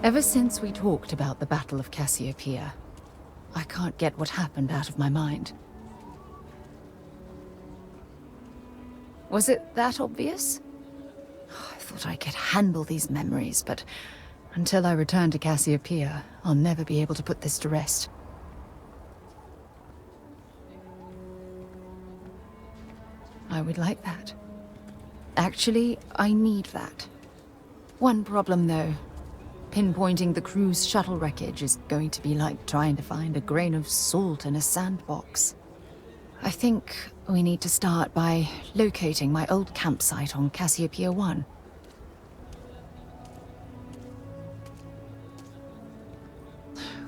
Ever since we talked about the Battle of Cassiopeia, I can't get what happened out of my mind. Was it that obvious? I thought I could handle these memories, but until I return to Cassiopeia, I'll never be able to put this to rest. I would like that. Actually, I need that. One problem, though. Pinpointing the crew's shuttle wreckage is going to be like trying to find a grain of salt in a sandbox. I think we need to start by locating my old campsite on Cassiopeia 1.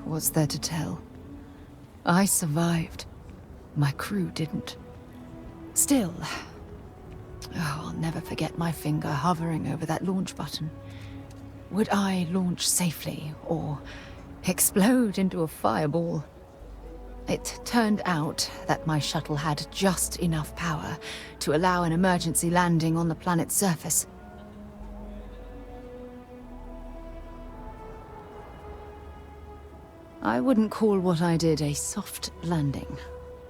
What's there to tell? I survived. My crew didn't. Still, I'll never forget my finger hovering over that launch button. Would I launch safely, or explode into a fireball? It turned out that my shuttle had just enough power to allow an emergency landing on the planet's surface. I wouldn't call what I did a soft landing,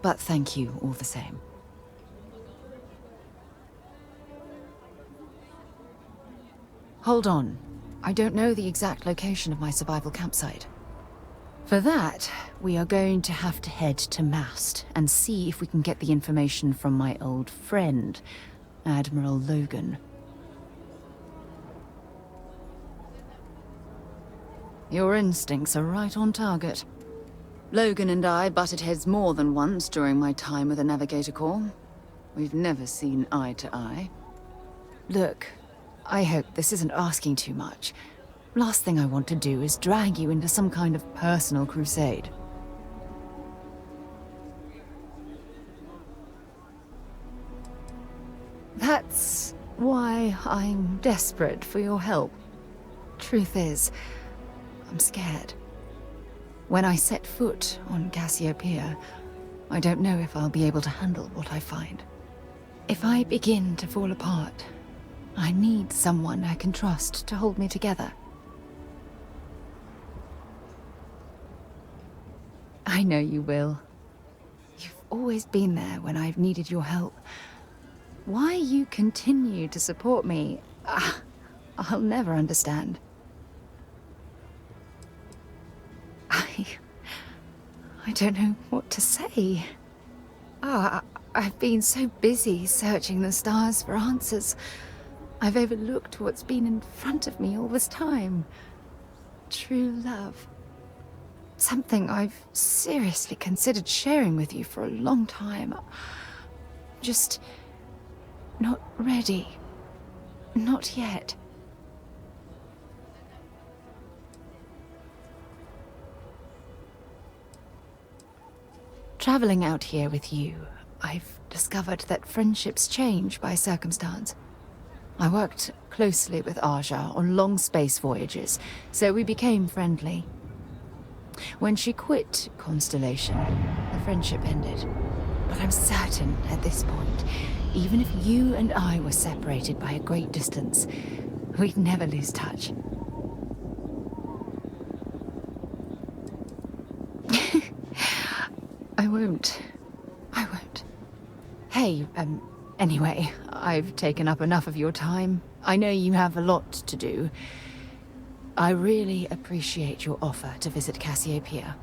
but thank you all the same. Hold on. I don't know the exact location of my survival campsite. For that, we are going to have to head to Mast and see if we can get the information from my old friend, Admiral Logan. Your instincts are right on target. Logan and I butted heads more than once during my time with the Navigator Corps. We've never seen eye to eye. Look, I hope this isn't asking too much. Last thing I want to do is drag you into some kind of personal crusade. That's why I'm desperate for your help. Truth is, I'm scared. When I set foot on Cassiopeia, I don't know if I'll be able to handle what I find. If I begin to fall apart, I need someone I can trust to hold me together. I know you will. You've always been there when I've needed your help. Why you continue to support me, I'll never understand. I don't know what to say. I've been so busy searching the stars for answers. I've overlooked what's been in front of me all this time. True love. Something I've seriously considered sharing with you for a long time. Just not ready. Not yet. Traveling out here with you, I've discovered that friendships change by circumstance. I worked closely with Aja on long space voyages, so we became friendly. When she quit Constellation, the friendship ended. But I'm certain at this point, even if you and I were separated by a great distance, we'd never lose touch. I won't. Hey, anyway, I've taken up enough of your time. I know you have a lot to do. I really appreciate your offer to visit Cassiopeia.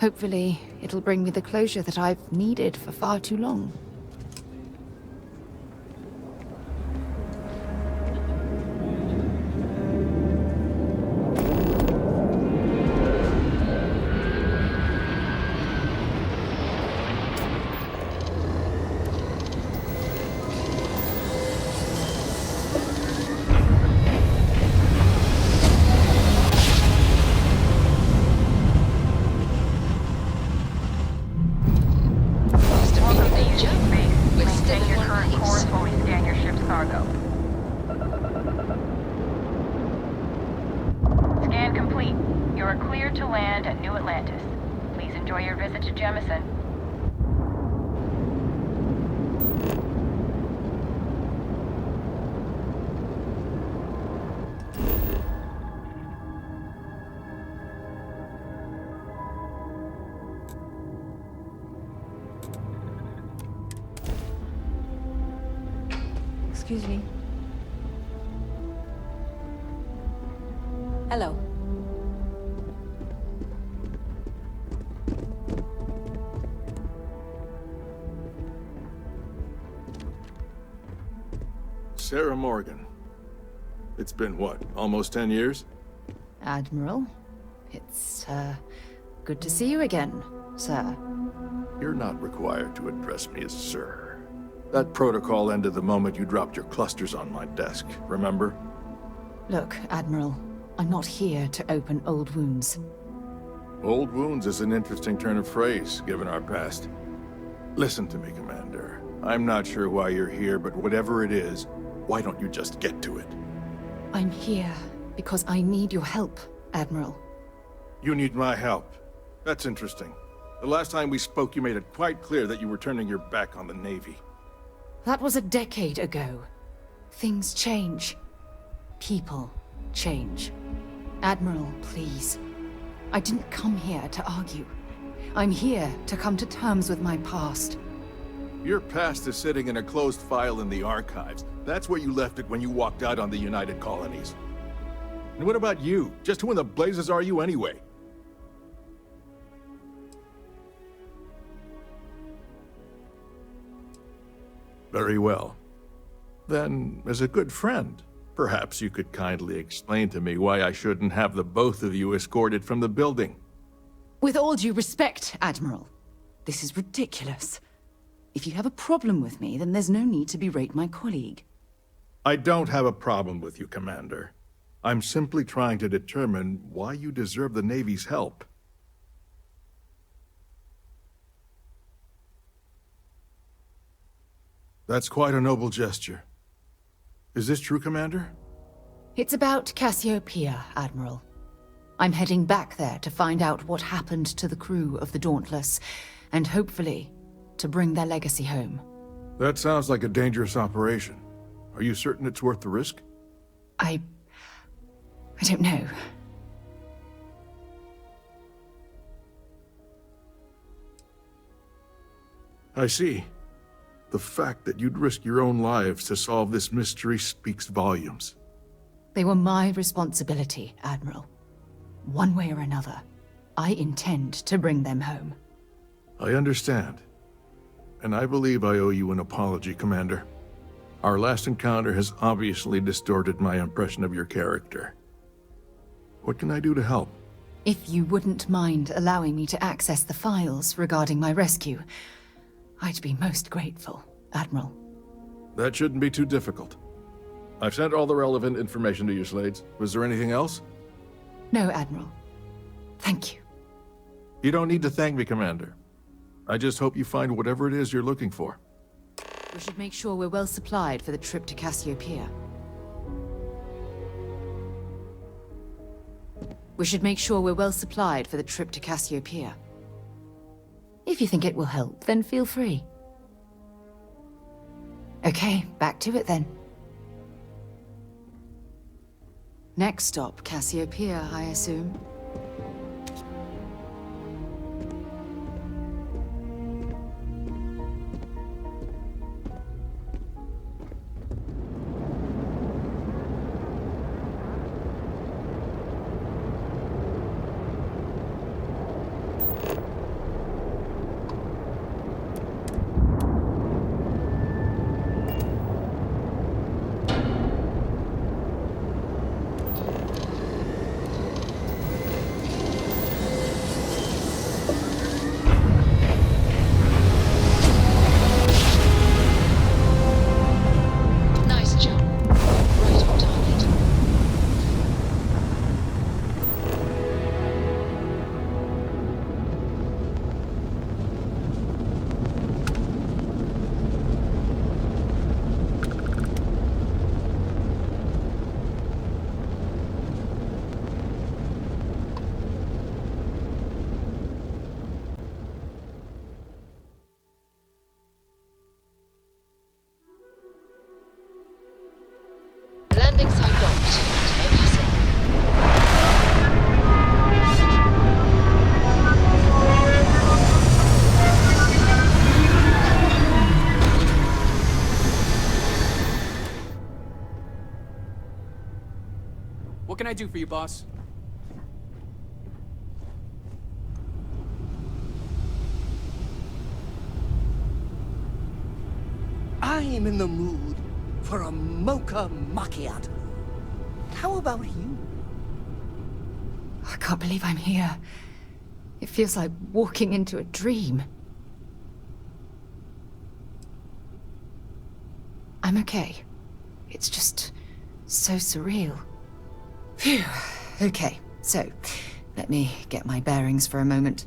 Hopefully, it'll bring me the closure that I've needed for far too long. Excuse me. Hello. Sarah Morgan. It's been what, almost 10 years? Admiral, it's, good to see you again, sir. You're not required to address me as sir. That protocol ended the moment you dropped your clusters on my desk, remember? Look, Admiral, I'm not here to open old wounds. Old wounds is an interesting turn of phrase, given our past. Listen to me, Commander. I'm not sure why you're here, but whatever it is, why don't you just get to it? I'm here because I need your help, Admiral. You need my help. That's interesting. The last time we spoke, you made it quite clear that you were turning your back on the Navy. That was a decade ago. Things change. People change. Admiral, please. I didn't come here to argue. I'm here to come to terms with my past. Your past is sitting in a closed file in the archives. That's where you left it when you walked out on the United Colonies. And what about you? Just who in the blazes are you anyway? Very well. Then, as a good friend, perhaps you could kindly explain to me why I shouldn't have the both of you escorted from the building. With all due respect, Admiral, this is ridiculous. If you have a problem with me, then there's no need to berate my colleague. I don't have a problem with you, Commander. I'm simply trying to determine why you deserve the Navy's help. That's quite a noble gesture. Is this true, Commander? It's about Cassiopeia, Admiral. I'm heading back there to find out what happened to the crew of the Dauntless, and hopefully, to bring their legacy home. That sounds like a dangerous operation. Are you certain it's worth the risk? I don't know. I see. The fact that you'd risk your own lives to solve this mystery speaks volumes. They were my responsibility, Admiral. One way or another, I intend to bring them home. I understand. And I believe I owe you an apology, Commander. Our last encounter has obviously distorted my impression of your character. What can I do to help? If you wouldn't mind allowing me to access the files regarding my rescue, I'd be most grateful, Admiral. That shouldn't be too difficult. I've sent all the relevant information to you, Slades. Was there anything else? No, Admiral. Thank you. You don't need to thank me, Commander. I just hope you find whatever it is you're looking for. We should make sure we're well supplied for the trip to Cassiopeia. If you think it will help, then feel free. Okay, back to it then. Next stop, Cassiopeia, I assume. What can I do for you, boss? I'm in the mood for a mocha macchiato. How about you? I can't believe I'm here. It feels like walking into a dream. I'm okay. It's just so surreal. Phew. Okay, so let me get my bearings for a moment.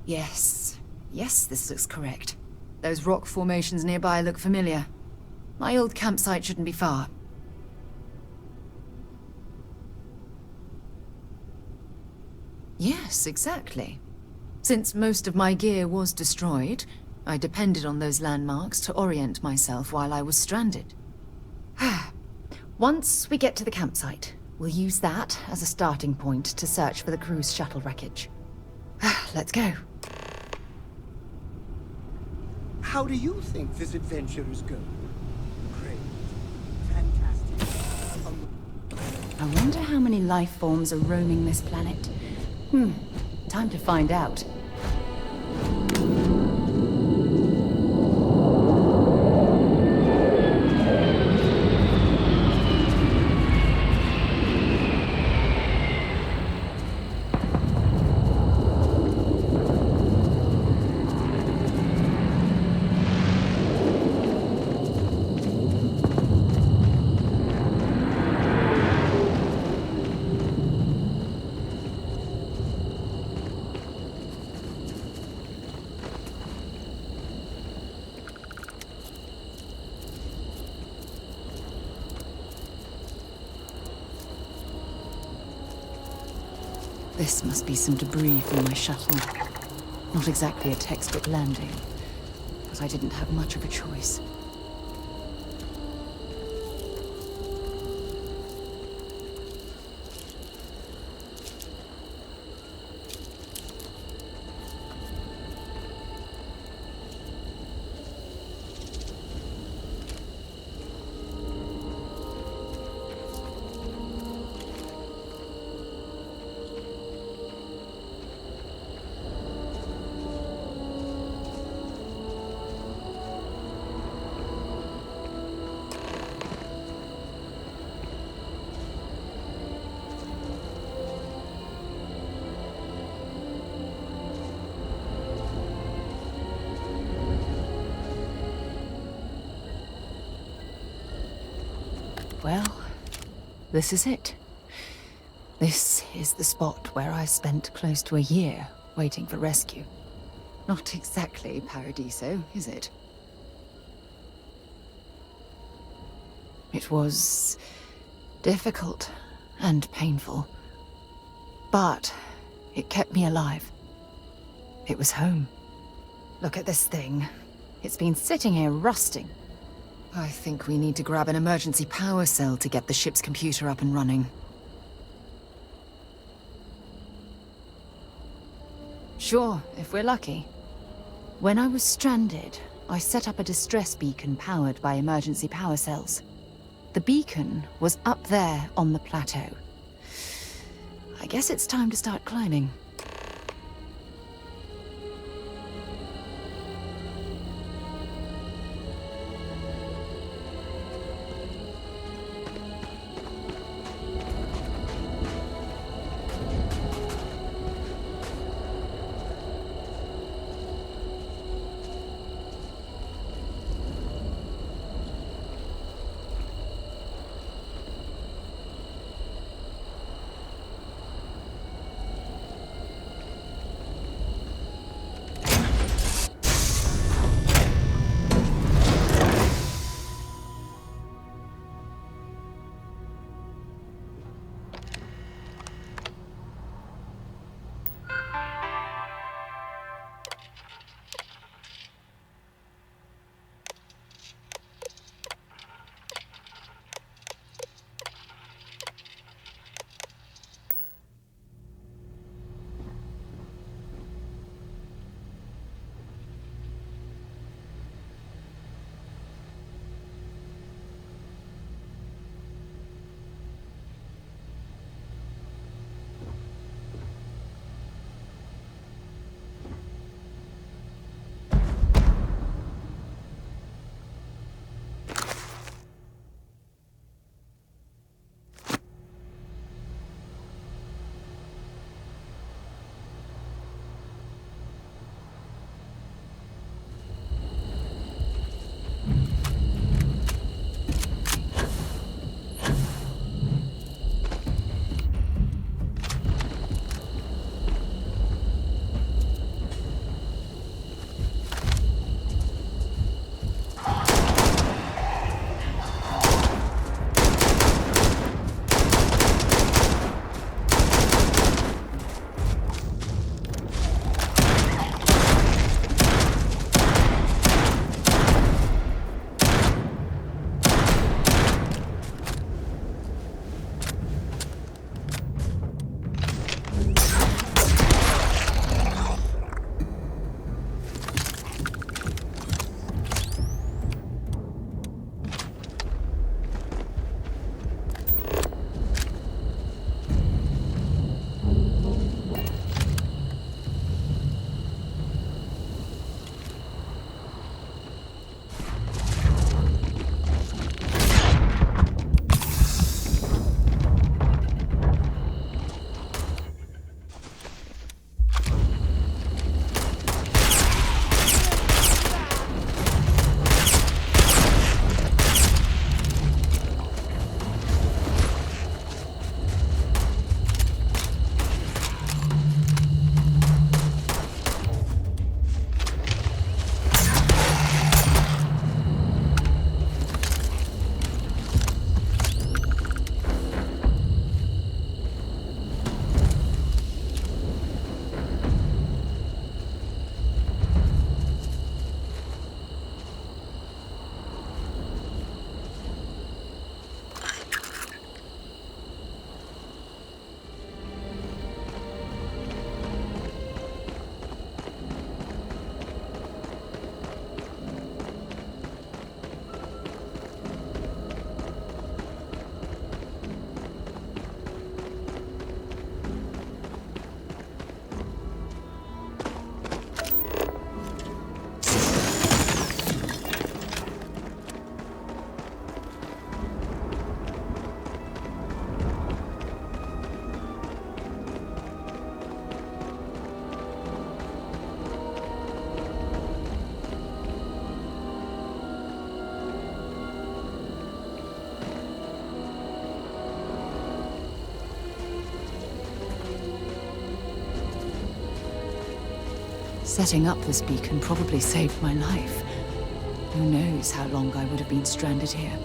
Yes, this looks correct. Those rock formations nearby look familiar. My old campsite shouldn't be far. Yes, exactly. Since most of my gear was destroyed, I depended on those landmarks to orient myself while I was stranded. Once we get to the campsite, we'll use that as a starting point to search for the cruise shuttle wreckage. Let's go. How do you think this adventure is going? Great. Fantastic. I wonder how many life forms are roaming this planet. Time to find out. This must be some debris from my shuttle. Not exactly a textbook landing, but I didn't have much of a choice. Well, this is it. This is the spot where I spent close to a year waiting for rescue. Not exactly Paradiso, is it? It was difficult and painful, but it kept me alive. It was home. Look at this thing. It's been sitting here rusting. I think we need to grab an emergency power cell to get the ship's computer up and running. Sure, if we're lucky. When I was stranded, I set up a distress beacon powered by emergency power cells. The beacon was up there on the plateau. I guess it's time to start climbing. Setting up this beacon probably saved my life. Who knows how long I would have been stranded here.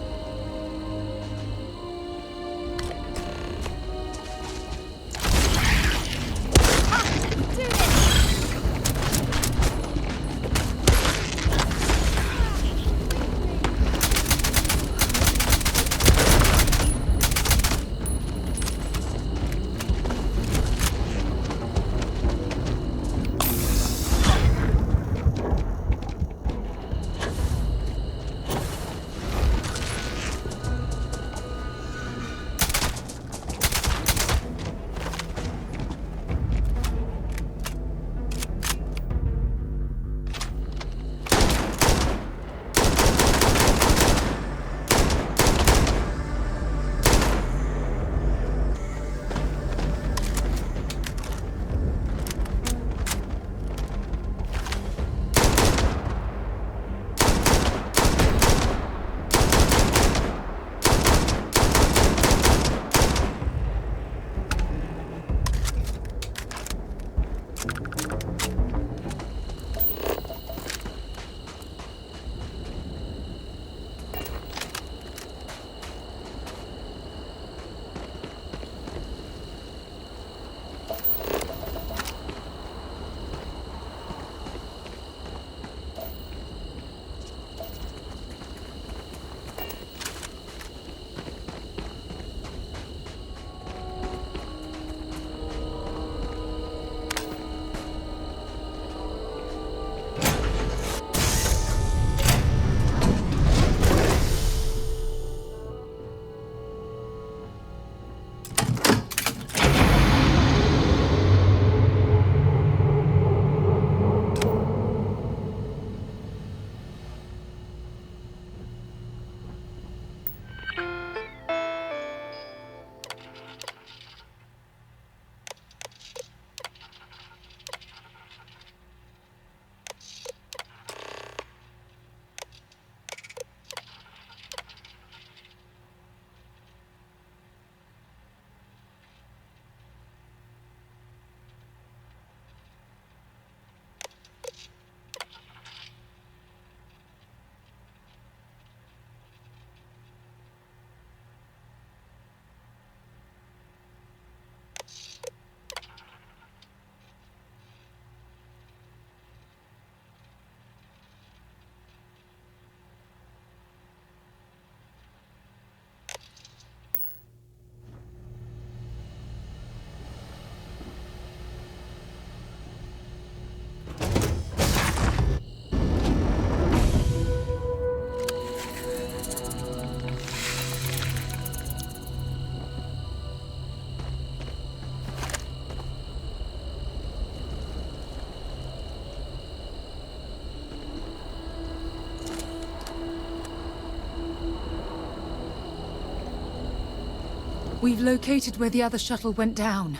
We've located where the other shuttle went down.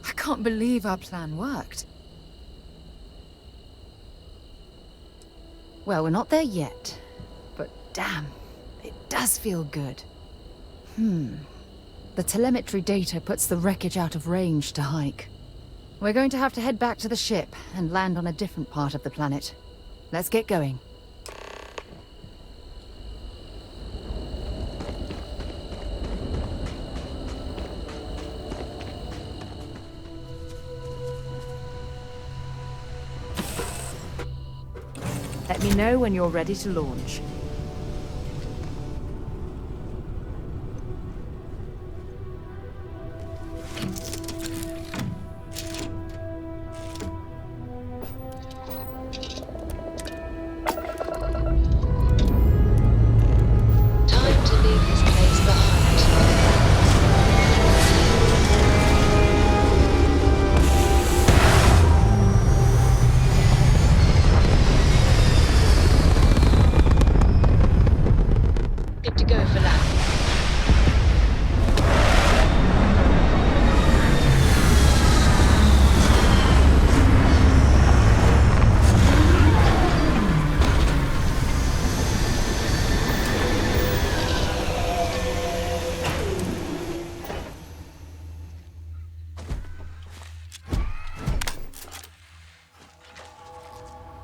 I can't believe our plan worked. Well, we're not there yet. But damn, it does feel good. The telemetry data puts the wreckage out of range to hike. We're going to have to head back to the ship and land on a different part of the planet. Let's get going. Let me know when you're ready to launch.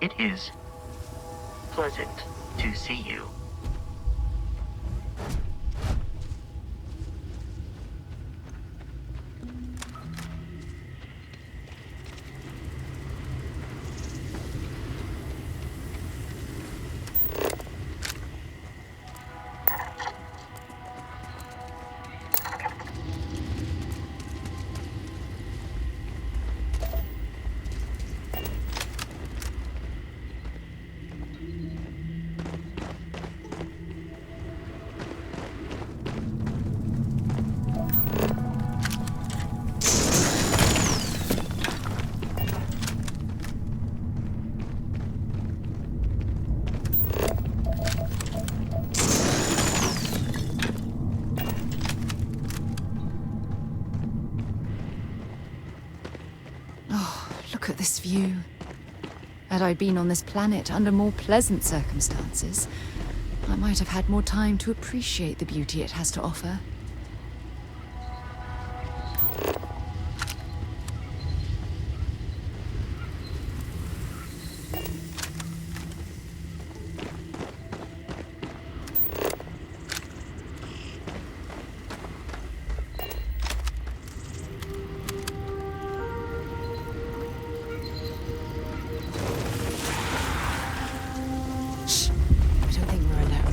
It is pleasant to see you. Look at this view. Had I been on this planet under more pleasant circumstances, I might have had more time to appreciate the beauty it has to offer. I don't think we're alone.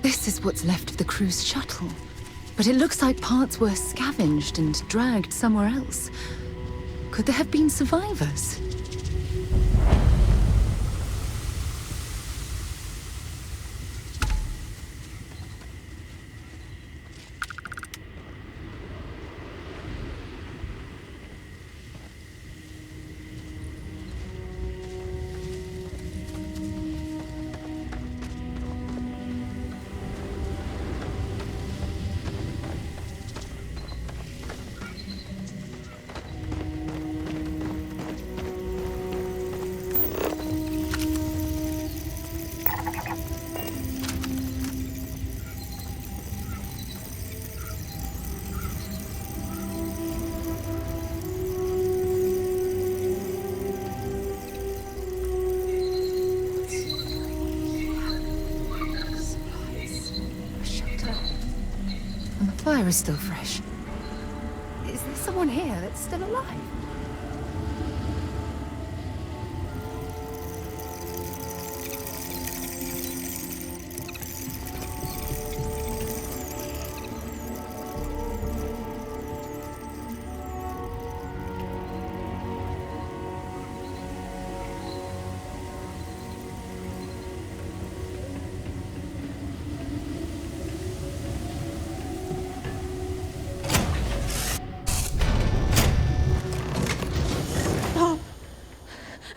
This is what's left of the cruise shuttle. But it looks like parts were scavenged and dragged somewhere else. Could there have been survivors? The fire is still fresh. Is there someone here that's still alive?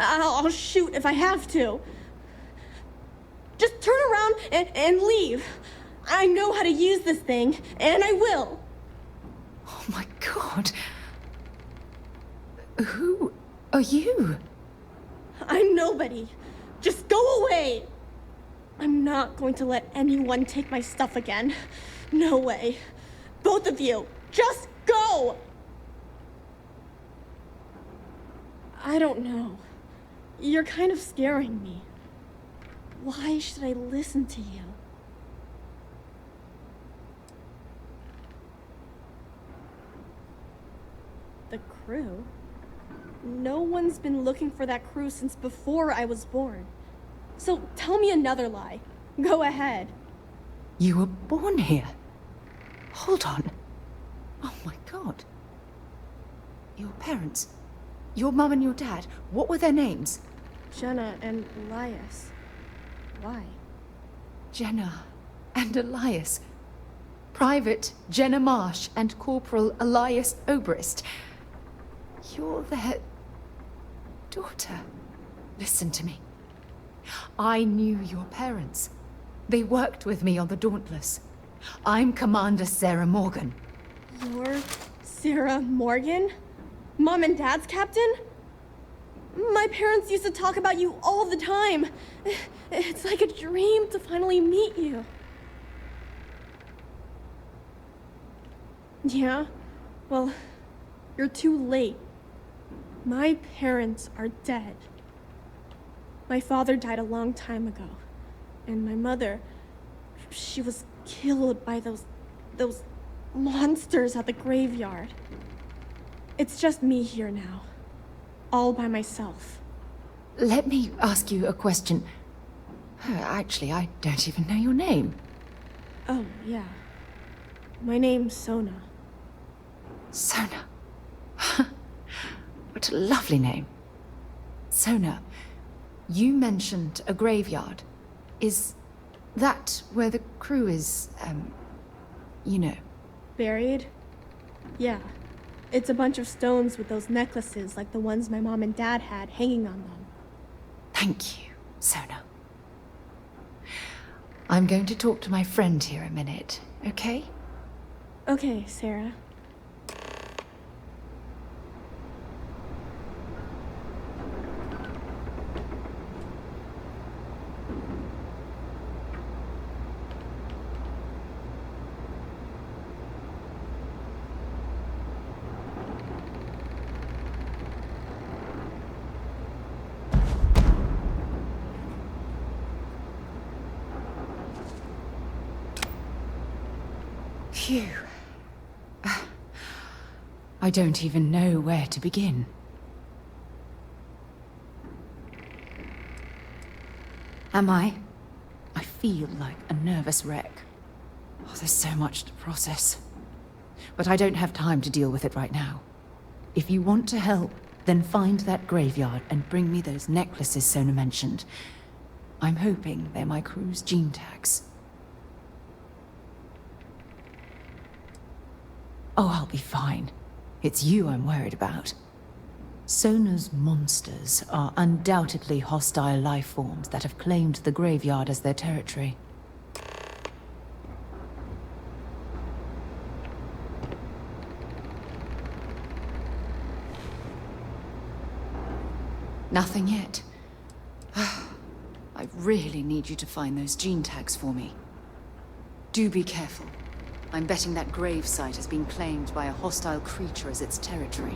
I'll shoot if I have to. Just turn around and leave. I know how to use this thing, and I will. Oh my god. Who are you? I'm nobody. Just go away. I'm not going to let anyone take my stuff again. No way. Both of you, just go! I don't know. You're kind of scaring me. Why should I listen to you? The crew? No one's been looking for that crew since before I was born. So tell me another lie. Go ahead. You were born here? Hold on. Oh my god. Your parents, your mum and your dad, what were their names? Jenna and Elias. Why? Jenna and Elias. Private Jenna Marsh and Corporal Elias Obrist. You're their daughter. Listen to me. I knew your parents. They worked with me on the Dauntless. I'm Commander Sarah Morgan. You're Sarah Morgan? Mom and Dad's captain? My parents used to talk about you all the time. It's like a dream to finally meet you. Yeah? Well, you're too late. My parents are dead. My father died a long time ago. And my mother, she was killed by those monsters at the graveyard. It's just me here now. All by myself. Let me ask you a question. Actually, I don't even know your name. Oh, yeah. My name's Sona. Sona. What a lovely name. Sona, you mentioned a graveyard. Is that where the crew is, you know? Buried? Yeah. It's a bunch of stones with those necklaces like the ones my mom and dad had hanging on them. Thank you, Sona. I'm going to talk to my friend here a minute, okay? Okay, Sarah. Phew. I don't even know where to begin. Am I? I feel like a nervous wreck. Oh, there's so much to process. But I don't have time to deal with it right now. If you want to help, then find that graveyard and bring me those necklaces Sona mentioned. I'm hoping they're my crew's gene tags. Oh, I'll be fine. It's you I'm worried about. Sona's monsters are undoubtedly hostile life forms that have claimed the graveyard as their territory. Nothing yet. I really need you to find those gene tags for me. Do be careful. I'm betting that grave site has been claimed by a hostile creature as its territory.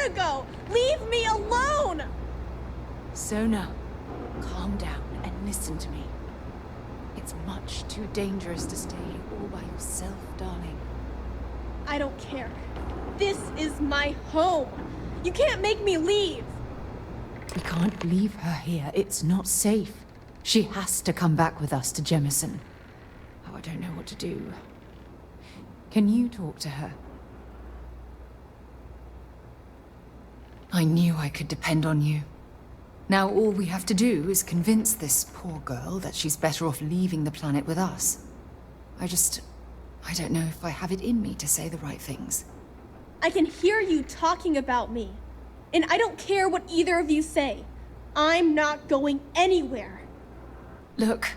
wanna go! Leave me alone! Sona, calm down and listen to me. It's much too dangerous to stay all by yourself, darling. I don't care. This is my home. You can't make me leave. We can't leave her here. It's not safe. She has to come back with us to Jemison. Oh, I don't know what to do. Can you talk to her? I knew I could depend on you. Now all we have to do is convince this poor girl that she's better off leaving the planet with us. I don't know if I have it in me to say the right things. I can hear you talking about me. And I don't care what either of you say. I'm not going anywhere. Look,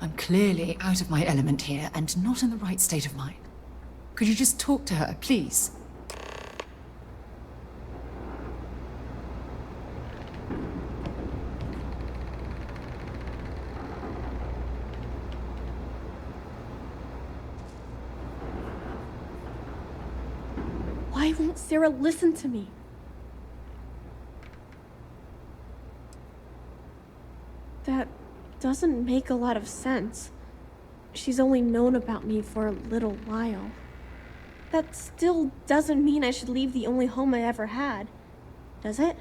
I'm clearly out of my element here and not in the right state of mind. Could you just talk to her, please? Why won't Sarah listen to me? That doesn't make a lot of sense. She's only known about me for a little while. That still doesn't mean I should leave the only home I ever had, does it?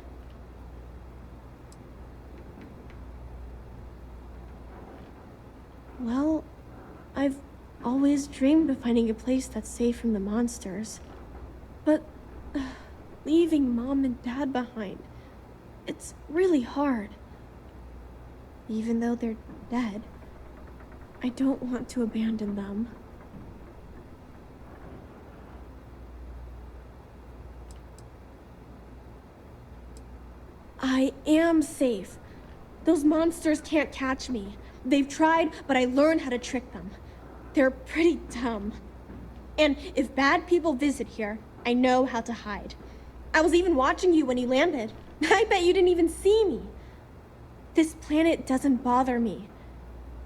Well, I've always dreamed of finding a place that's safe from the monsters. But leaving Mom and Dad behind, it's really hard. Even though they're dead, I don't want to abandon them. I am safe. Those monsters can't catch me. They've tried, but I learned how to trick them. They're pretty dumb. And if bad people visit here, I know how to hide. I was even watching you when you landed. I bet you didn't even see me. This planet doesn't bother me.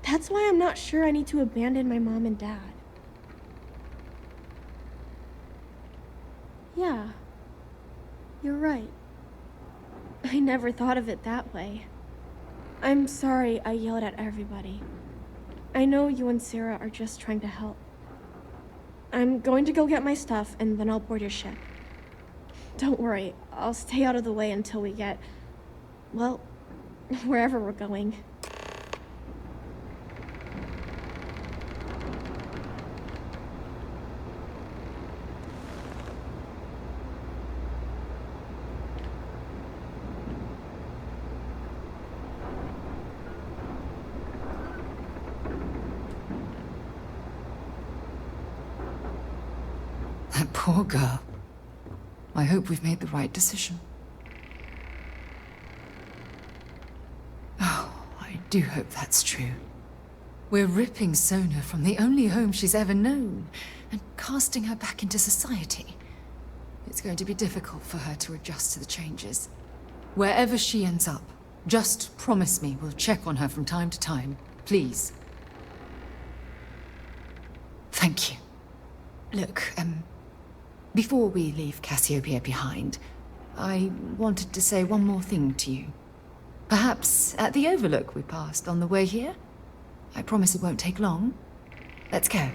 That's why I'm not sure I need to abandon my mom and dad. Yeah, you're right. I never thought of it that way. I'm sorry I yelled at everybody. I know you and Sarah are just trying to help. I'm going to go get my stuff and then I'll board your ship. Don't worry, I'll stay out of the way until we get, well, wherever we're going. That poor girl. I hope we've made the right decision. Oh, I do hope that's true. We're ripping Sona from the only home she's ever known and casting her back into society. It's going to be difficult for her to adjust to the changes. Wherever she ends up, just promise me we'll check on her from time to time, please. Thank you. Look, before we leave Cassiopeia behind, I wanted to say one more thing to you. Perhaps at the overlook we passed on the way here? I promise it won't take long. Let's go.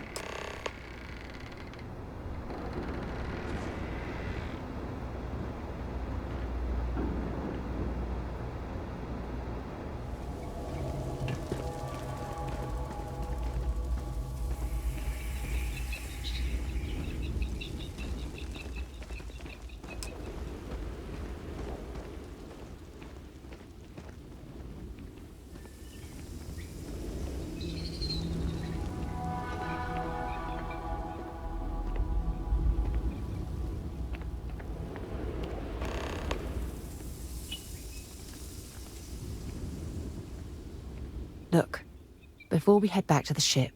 Look, before we head back to the ship,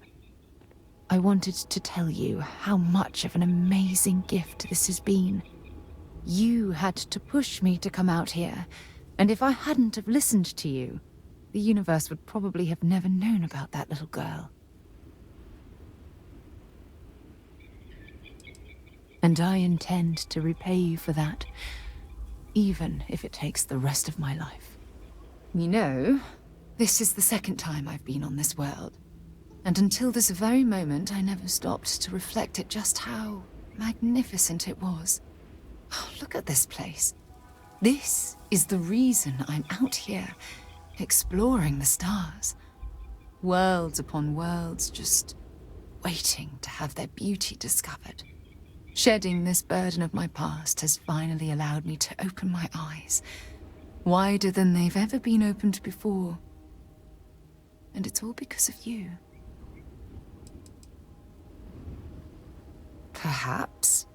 I wanted to tell you how much of an amazing gift this has been. You had to push me to come out here, and if I hadn't have listened to you, the universe would probably have never known about that little girl. And I intend to repay you for that. even if it takes the rest of my life. You know, this is the second time I've been on this world. And until this very moment, I never stopped to reflect at just how magnificent it was. Oh, look at this place. This is the reason I'm out here, exploring the stars. Worlds upon worlds, just waiting to have their beauty discovered. Shedding this burden of my past has finally allowed me to open my eyes, wider than they've ever been opened before. And it's all because of you. Perhaps.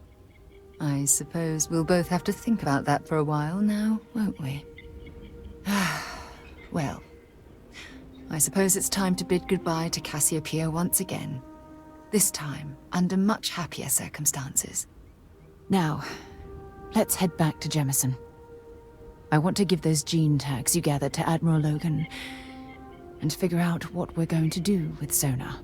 I suppose we'll both have to think about that for a while now, won't we? Well, I suppose it's time to bid goodbye to Cassiopeia once again. This time, under much happier circumstances. Now, let's head back to Jemison. I want to give those gene tags you gathered to Admiral Logan, and figure out what we're going to do with Sona.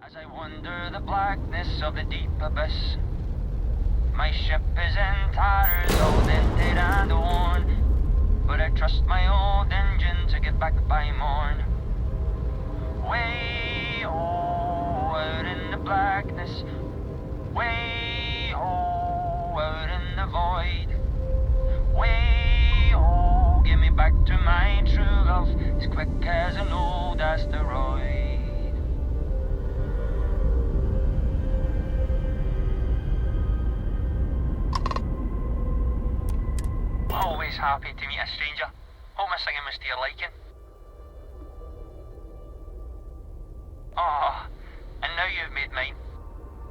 As I wander the blackness of the deep abyss, my ship is in tatters, all dented and worn, but I trust my old engine to get back by morn. Way out in the blackness, way out in the void, way give me back to my true love, as quick as an old asteroid. Always happy to meet a stranger. Hope my singing was to your liking. Ah, and now you've made mine.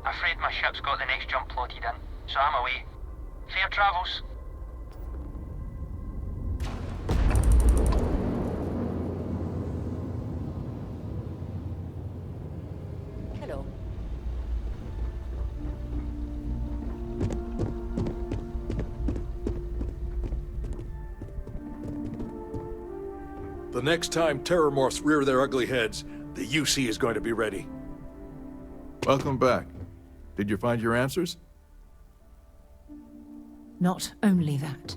Afraid my ship's got the next jump plotted in, so I'm away. Fair travels. Hello. The next time Terrormorphs rear their ugly heads, the UC is going to be ready. Welcome back. Did you find your answers? Not only that,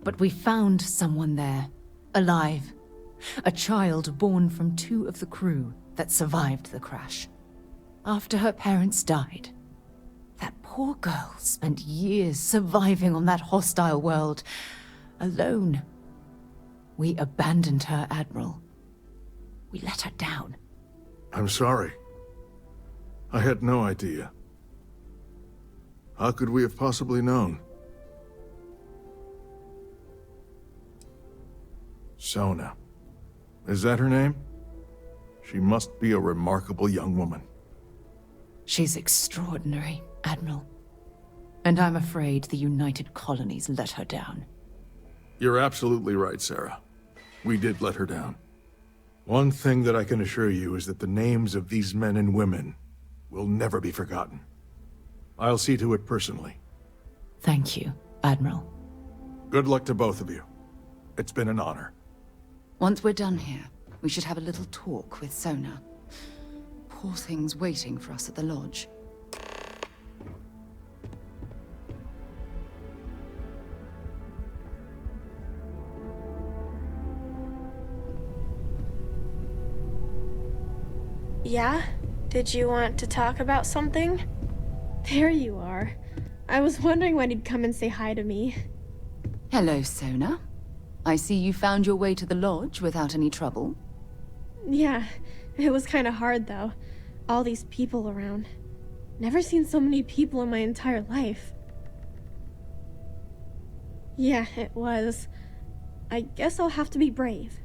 but we found someone there, alive. A child born from 2 of the crew that survived the crash. After her parents died, that poor girl spent years surviving on that hostile world, alone. We abandoned her, Admiral. We let her down. I'm sorry. I had no idea. How could we have possibly known? Sona. Is that her name? She must be a remarkable young woman. She's extraordinary, Admiral. And I'm afraid the United Colonies let her down. You're absolutely right, Sarah. We did let her down. One thing that I can assure you is that the names of these men and women will never be forgotten. I'll see to it personally. Thank you, Admiral. Good luck to both of you. It's been an honor. Once we're done here, we should have a little talk with Sona. Poor thing's waiting for us at the lodge. Yeah? Did you want to talk about something? There you are. I was wondering when you'd come and say hi to me. Hello, Sona. I see you found your way to the lodge without any trouble. Yeah, it was kind of hard though. All these people around. Never seen so many people in my entire life. Yeah, it was. I guess I'll have to be brave.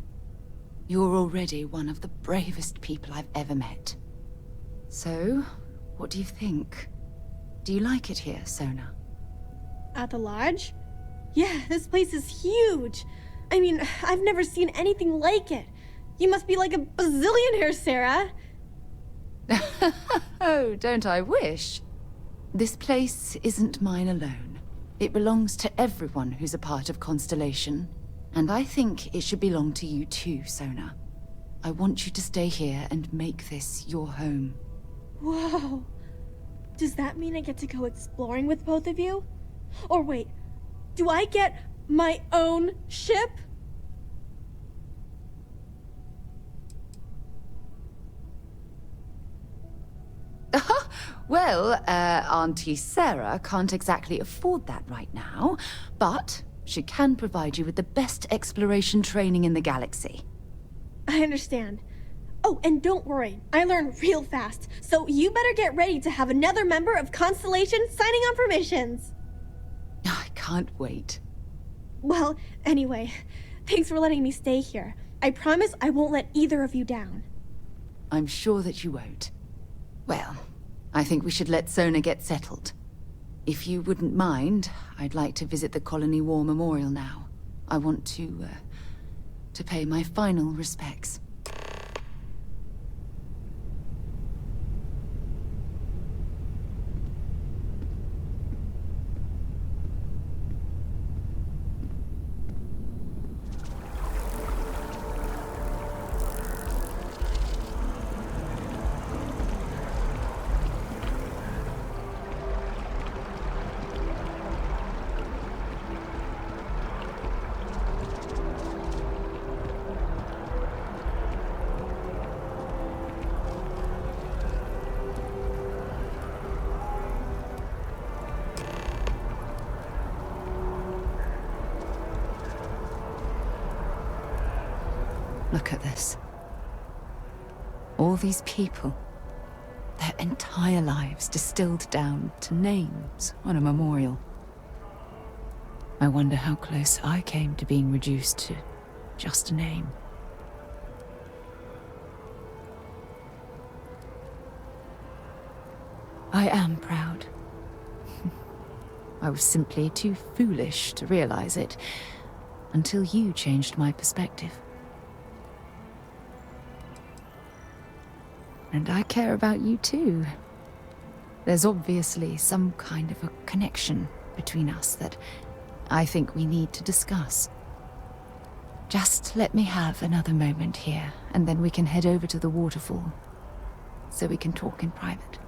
You're already one of the bravest people I've ever met. So, what do you think? Do you like it here, Sona? At the lodge? Yeah, this place is huge. I mean, I've never seen anything like it. You must be like a bazillionaire, Sarah. Oh, don't I wish? This place isn't mine alone. It belongs to everyone who's a part of Constellation. And I think it should belong to you too, Sona. I want you to stay here and make this your home. Whoa. Does that mean I get to go exploring with both of you? Or wait, do I get my own ship? Well, Auntie Sarah can't exactly afford that right now, but she can provide you with the best exploration training in the galaxy. I understand. Oh, and don't worry, I learn real fast, so you better get ready to have another member of Constellation signing on for missions. I can't wait. Well, anyway, thanks for letting me stay here. I promise I won't let either of you down. I'm sure that you won't. Well, I think we should let Sona get settled. If you wouldn't mind, I'd like to visit the Colony War Memorial now. I want to pay my final respects. Look at this. All these people. Their entire lives distilled down to names on a memorial. I wonder how close I came to being reduced to just a name. I am proud. I was simply too foolish to realize it until you changed my perspective. And I care about you too. There's obviously some kind of a connection between us that I think we need to discuss. Just let me have another moment here, and then we can head over to the waterfall, so we can talk in private.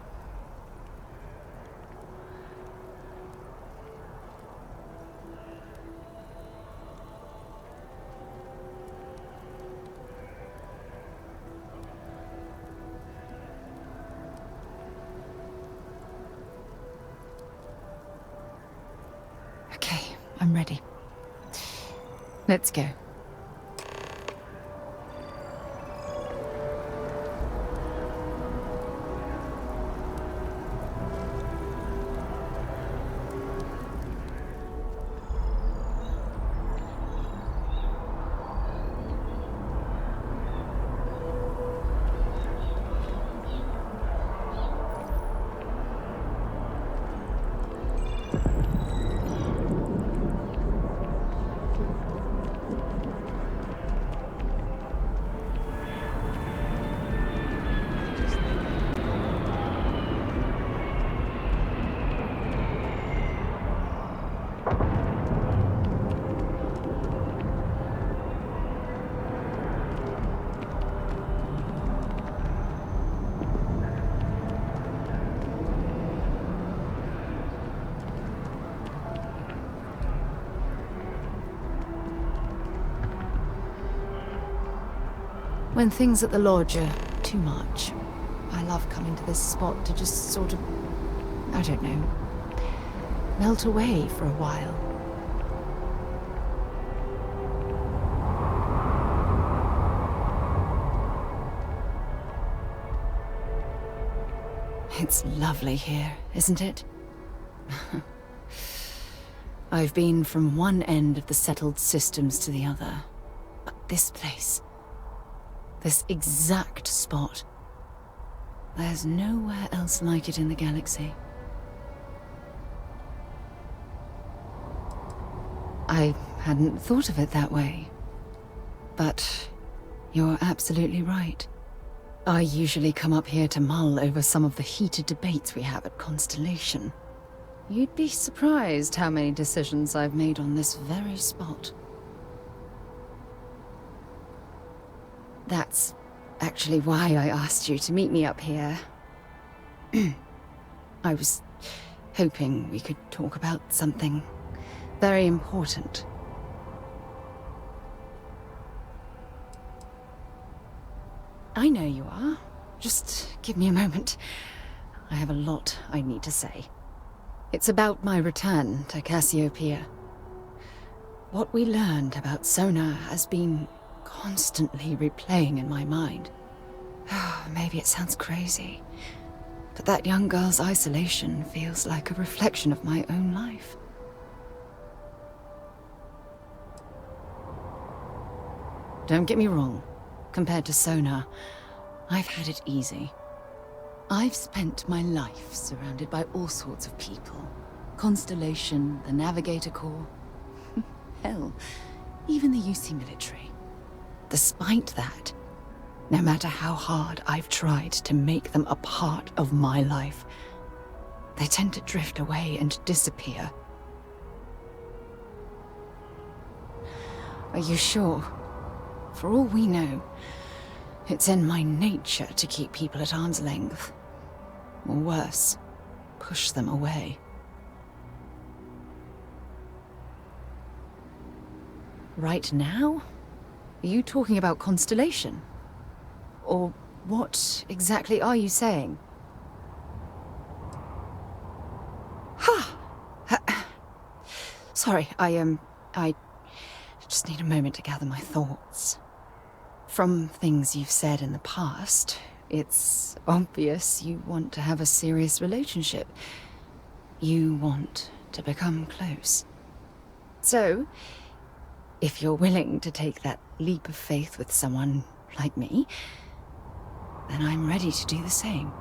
Okay, I'm ready. Let's go. When things at the lodge are too much, I love coming to this spot to just sort of, I don't know, melt away for a while. It's lovely here, isn't it? I've been from one end of the settled systems to the other. But this place, this exact spot, there's nowhere else like it in the galaxy. I hadn't thought of it that way. But you're absolutely right. I usually come up here to mull over some of the heated debates we have at Constellation. You'd be surprised how many decisions I've made on this very spot. That's actually why I asked you to meet me up here. I was hoping we could talk about something very important. I know you are. Just give me a moment. I have a lot I need to say. It's about my return to Cassiopeia. What we learned about Sona has been constantly replaying in my mind. Maybe it sounds crazy, but that young girl's isolation feels like a reflection of my own life. Don't get me wrong. Compared to Sona, I've had it easy. I've spent my life surrounded by all sorts of people. Constellation, the Navigator Corps. Hell, even the UC military. Despite that, no matter how hard I've tried to make them a part of my life, they tend to drift away and disappear. Are you sure? For all we know, it's in my nature to keep people at arm's length. Or worse, push them away. Right now? Are you talking about Constellation? Or what exactly are you saying? Sorry, I just need a moment to gather my thoughts. From things you've said in the past, it's obvious you want to have a serious relationship. You want to become close. So, if you're willing to take that leap of faith with someone like me, then I'm ready to do the same.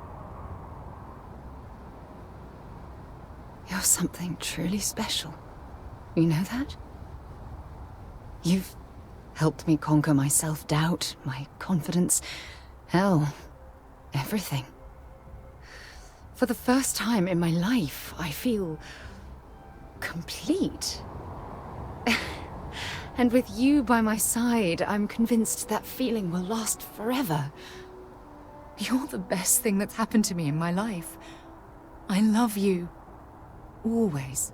You're something truly special. You know that? You've helped me conquer my self-doubt, my confidence, hell, everything. For the first time in my life, I feel complete. And with you by my side, I'm convinced that feeling will last forever. You're the best thing that's happened to me in my life. I love you. Always.